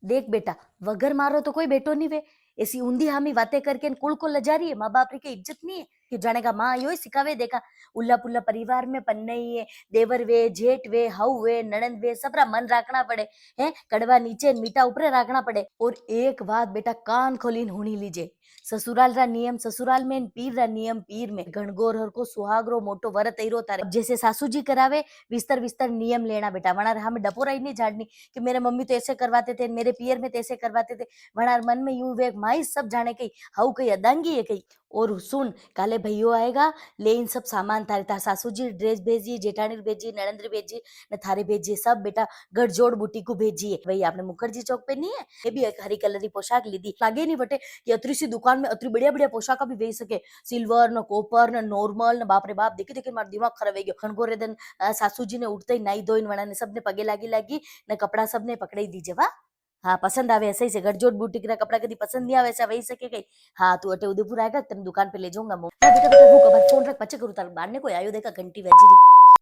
देख बेटा, वगर मारो तो कोई बेटो नहीं वे। ऐसी ऊंधी हामी बातें करके कुल को लजा रही है। माँ बाप की इज्जत नहीं है कि जाने का माँ यो ही सिखावे देखा। उल्ला पुल्ला परिवार में पन्नई है, देवर वे, जेठ वे, हऊ वे, नणंद वे, सबरा मन राखना पड़े हैं। कड़वा नीचे मीठा ऊपरे राखना पड़े। और एक बात बेटा कान खोलीन हुणी लीजे, ससुराल रा नियम ससुराल में, पीर रा नियम पीर में। गणगोर हर को सुहागरो मोटो वरत एरो तारे। अब जैसे सासू जी करावे विस्तर विस्तर नियम लेना बेटा। वना हमें डपोराई नहीं झाड़नी कि मेरे मम्मी तो ऐसे करवाते थे, मेरे पियर में तो ऐसे करवाते थे। वनार मन में यूं वे माई सब जाने कही हाउ कही अदांगी है कही। और सुन, काले भैयो आएगा, ले इन सब सामान थारे। तार सासू जी ड्रेस भेजी, जेठानी भेजी, नरेंद्र भेजी ने थारे भेजी सब बेटा गठजोड़ बुटी को भेजी है। भाई आपने मुखर्जी चौक पे नहीं है, ये भी एक हरी कलर की पोशाक लीधी। लागे नहीं बटे कि अतरी सी दुकान में अतरी बढ़िया बढ़िया पोशाक भी भेज सके। सिल्वर न कॉपर न नॉर्मल न, बाप रे बाप देखी देखी मारो दिमाग खराब हो गयो। खणगोरे दिन सासू जी ने उठते ही नाई धोईन वणा ने सबने पगे लागी लागी ने कपड़ा सबने पकड़ाई दीजे। वाह, हाँ पसंद आवे ऐसा ही से। गठजोड़ बुटीक ना कपड़ा कभी पसंद नहीं आवे ऐसा वही सके कई। हाँ तू अटे उदयपुर आएगा तेरे दुकान पे ले जाऊंगा। बेटा बेटा बेटा रुक, अब फोन रख, पचे करूँ तार। बाहर ने कोई आयो देखा, घंटी बजी रही।